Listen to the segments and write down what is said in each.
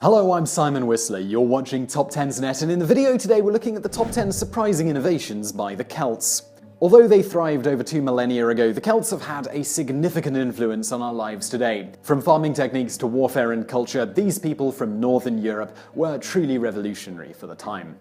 Hello, I'm Simon Whistler, you're watching TopTenzNet, and in the video today we're looking at the top 10 surprising innovations by the Celts. Although they thrived over 2 millennia ago, the Celts have had a significant influence on our lives today. From farming techniques to warfare and culture, these people from Northern Europe were truly revolutionary for the time.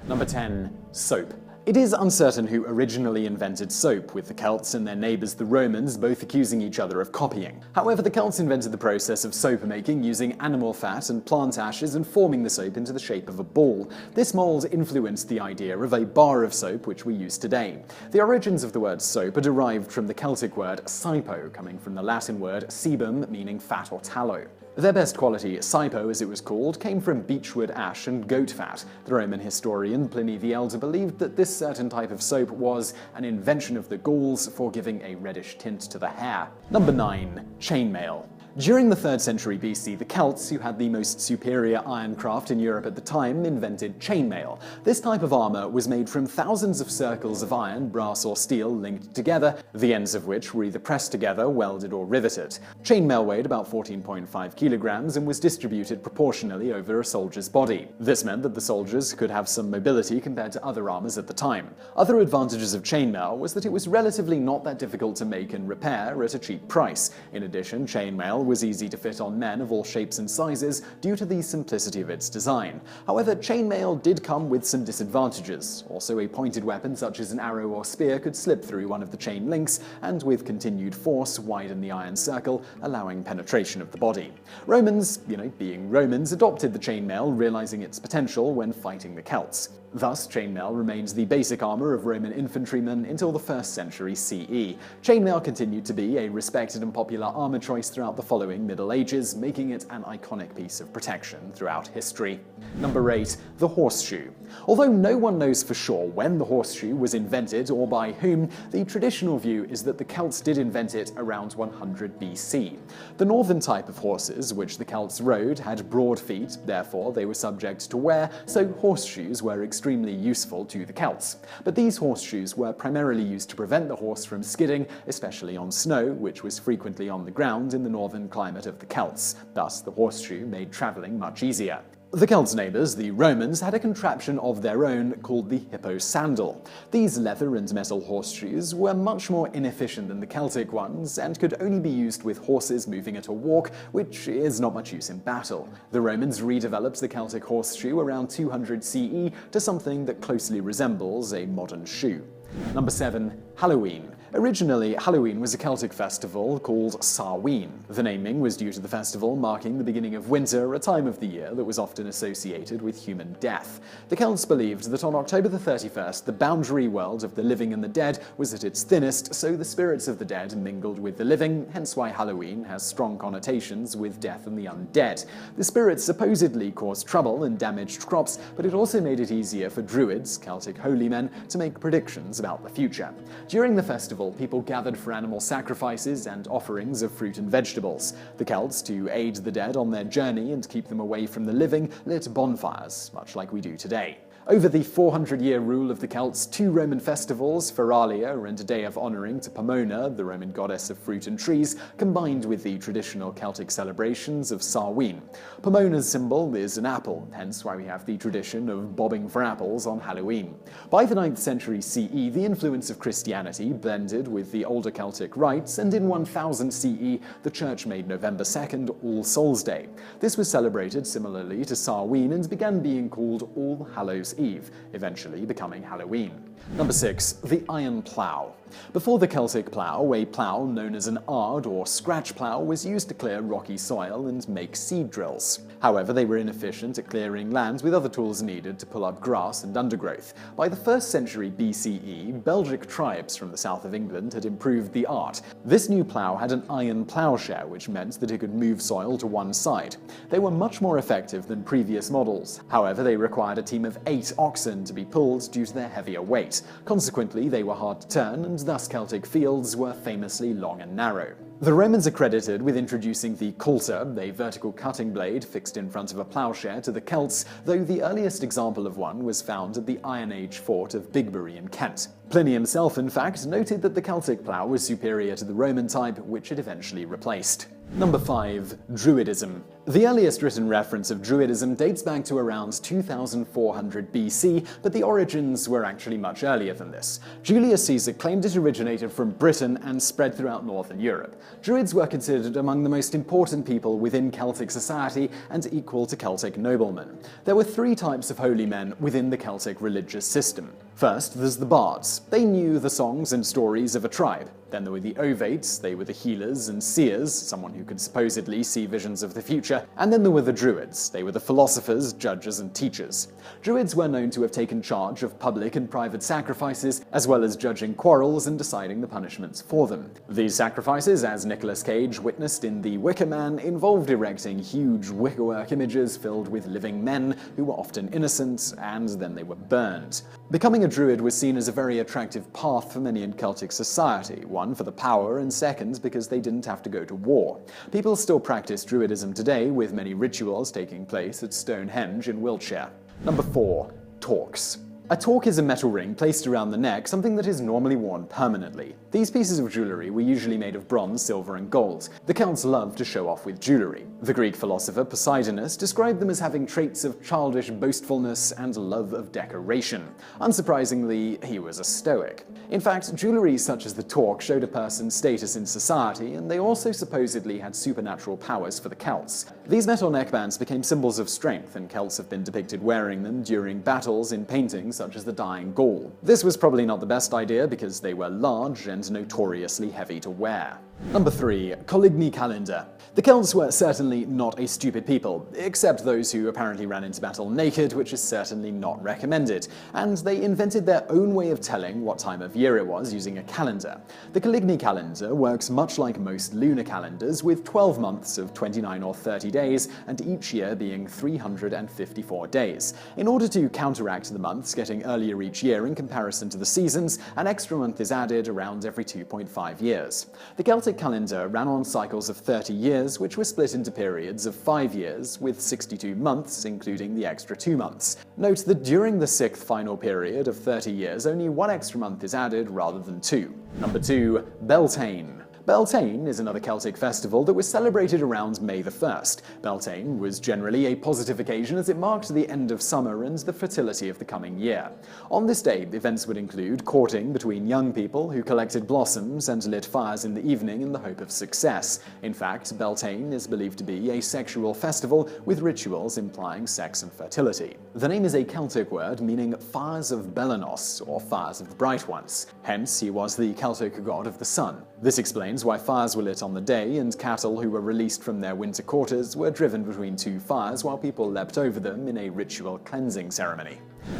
Number 10. Soap. It is uncertain who originally invented soap, with the Celts and their neighbours the Romans both accusing each other of copying. However, the Celts invented the process of soap making using animal fat and plant ashes and forming the soap into the shape of a ball. This mould influenced the idea of a bar of soap which we use today. The origins of the word soap are derived from the Celtic word sipo, coming from the Latin word sebum, meaning fat or tallow. Their best quality, sipo as it was called, came from beechwood ash and goat fat. The Roman historian Pliny the Elder believed that this certain type of soap was an invention of the Gauls for giving a reddish tint to the hair. Number 9. Chainmail. During the 3rd century BC, the Celts, who had the most superior ironcraft in Europe at the time, invented chainmail. This type of armor was made from thousands of circles of iron, brass or steel linked together, the ends of which were either pressed together, welded or riveted. Chainmail weighed about 14.5 kilograms and was distributed proportionally over a soldier's body. This meant that the soldiers could have some mobility compared to other armors at the time. Other advantages of chainmail was that it was relatively not that difficult to make and repair at a cheap price. In addition, chainmail was easy to fit on men of all shapes and sizes due to the simplicity of its design. However, chainmail did come with some disadvantages. Also, a pointed weapon such as an arrow or spear could slip through one of the chain links and with continued force widen the iron circle, allowing penetration of the body. Romans, being Romans, adopted the chainmail, realizing its potential when fighting the Celts. Thus, chainmail remains the basic armor of Roman infantrymen until the 1st century CE. Chainmail continued to be a respected and popular armor choice throughout the following Middle Ages, making it an iconic piece of protection throughout history. Number 8. The Horseshoe. Although no one knows for sure when the horseshoe was invented or by whom, the traditional view is that the Celts did invent it around 100 BC. The northern type of horses, which the Celts rode, had broad feet, therefore they were subject to wear, so horseshoes were extremely useful to the Celts. But these horseshoes were primarily used to prevent the horse from skidding, especially on snow, which was frequently on the ground in the northern climate of the Celts. Thus, the horseshoe made travelling much easier. The Celts' neighbours, the Romans, had a contraption of their own called the hippo sandal. These leather and metal horseshoes were much more inefficient than the Celtic ones and could only be used with horses moving at a walk, which is not much use in battle. The Romans redeveloped the Celtic horseshoe around 200 CE to something that closely resembles a modern shoe. Number 7. Halloween. Originally, Halloween was a Celtic festival called Samhain. The naming was due to the festival marking the beginning of winter, a time of the year that was often associated with human death. The Celts believed that on October the 31st, the boundary world of the living and the dead was at its thinnest, so the spirits of the dead mingled with the living, hence why Halloween has strong connotations with death and the undead. The spirits supposedly caused trouble and damaged crops, but it also made it easier for Druids, Celtic holy men, to make predictions about the future. During the festival, people gathered for animal sacrifices and offerings of fruit and vegetables. The Celts, to aid the dead on their journey and keep them away from the living, lit bonfires, much like we do today. Over the 400-year rule of the Celts, 2 Roman festivals, Feralia and a day of honouring to Pomona, the Roman goddess of fruit and trees, combined with the traditional Celtic celebrations of Samhain. Pomona's symbol is an apple, hence why we have the tradition of bobbing for apples on Halloween. By the 9th century CE, the influence of Christianity blended with the older Celtic rites, and in 1000 CE, the Church made November 2nd All Souls' Day. This was celebrated similarly to Samhain and began being called All Hallows' Eve, eventually becoming Halloween. Number 6. The Iron Plow. Before the Celtic plough, a plough known as an ard or scratch plough was used to clear rocky soil and make seed drills. However, they were inefficient at clearing land with other tools needed to pull up grass and undergrowth. By the 1st century BCE, Belgic tribes from the south of England had improved the art. This new plough had an iron ploughshare, which meant that it could move soil to one side. They were much more effective than previous models. However, they required a team of 8 oxen to be pulled due to their heavier weight. Consequently, they were hard to turn, and thus Celtic fields were famously long and narrow. The Romans are credited with introducing the coulter, a vertical cutting blade fixed in front of a ploughshare, to the Celts, though the earliest example of one was found at the Iron Age fort of Bigbury in Kent. Pliny himself, in fact, noted that the Celtic plough was superior to the Roman type, which it eventually replaced. Number 5. Druidism. The earliest written reference of Druidism dates back to around 2400 BC, but the origins were actually much earlier than this. Julius Caesar claimed it originated from Britain and spread throughout northern Europe. Druids were considered among the most important people within Celtic society and equal to Celtic noblemen. There were 3 types of holy men within the Celtic religious system. First, there's the bards. They knew the songs and stories of a tribe. Then there were the ovates. They were the healers and seers, someone who could supposedly see visions of the future. And then there were the druids. They were the philosophers, judges, and teachers. Druids were known to have taken charge of public and private sacrifices, as well as judging quarrels and deciding the punishments for them. These sacrifices, as Nicolas Cage witnessed in The Wicker Man, involved erecting huge wickerwork images filled with living men who were often innocent, and then they were burned. Becoming a druid was seen as a very attractive path for many in Celtic society, one for the power and second because they didn't have to go to war. People still practice druidism today, with many rituals taking place at Stonehenge in Wiltshire. Number 4. Torcs. A torc is a metal ring placed around the neck, something that is normally worn permanently. These pieces of jewelry were usually made of bronze, silver, and gold. The Celts loved to show off with jewelry. The Greek philosopher Poseidonus described them as having traits of childish boastfulness and love of decoration. Unsurprisingly, he was a Stoic. In fact, jewelry such as the torc showed a person's status in society, and they also supposedly had supernatural powers for the Celts. These metal neckbands became symbols of strength, and Celts have been depicted wearing them during battles in paintings such as the Dying Gaul. This was probably not the best idea because they were large and notoriously heavy to wear. Number 3. Coligny Calendar. The Celts were certainly not a stupid people, except those who apparently ran into battle naked, which is certainly not recommended, and they invented their own way of telling what time of year it was using a calendar. The Coligny Calendar works much like most lunar calendars, with 12 months of 29 or 30 days, and each year being 354 days. In order to counteract the months getting earlier each year in comparison to the seasons, an extra month is added around every 2.5 years. The Celtic calendar ran on cycles of 30 years, which were split into periods of 5 years, with 62 months, including the extra 2 months. Note that during the 6th final period of 30 years, only 1 extra month is added rather than 2. Number 2. Beltane. Beltane is another Celtic festival that was celebrated around May the 1st. Beltane was generally a positive occasion as it marked the end of summer and the fertility of the coming year. On this day, events would include courting between young people who collected blossoms and lit fires in the evening in the hope of success. In fact, Beltane is believed to be a sexual festival with rituals implying sex and fertility. The name is a Celtic word meaning fires of Belanos, or fires of the bright ones. Hence, he was the Celtic god of the sun. This explains why fires were lit on the day, and cattle who were released from their winter quarters were driven between 2 fires while people leapt over them in a ritual cleansing ceremony.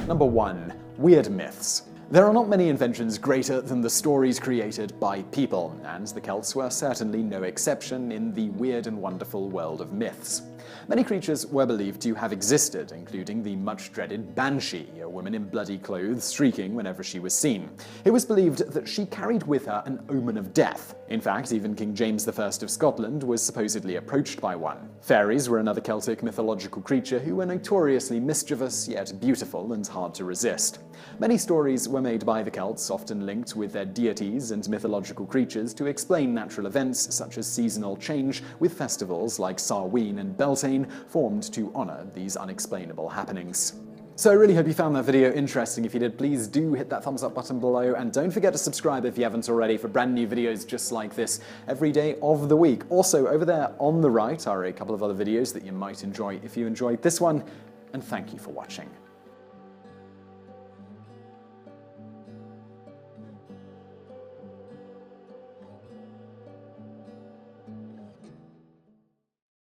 Number 1. Weird myths. There are not many inventions greater than the stories created by people, and the Celts were certainly no exception in the weird and wonderful world of myths. Many creatures were believed to have existed, including the much-dreaded Banshee, a woman in bloody clothes shrieking whenever she was seen. It was believed that she carried with her an omen of death. In fact, even King James I of Scotland was supposedly approached by one. Fairies were another Celtic mythological creature who were notoriously mischievous, yet beautiful and hard to resist. Many stories were made by the Celts, often linked with their deities and mythological creatures, to explain natural events such as seasonal change, with festivals like Samhain and Beltane formed to honor these unexplainable happenings. So I really hope you found that video interesting. If you did, please do hit that thumbs up button below, and don't forget to subscribe if you haven't already for brand new videos just like this every day of the week. Also, over there on the right are a couple of other videos that you might enjoy if you enjoyed this one, and thank you for watching.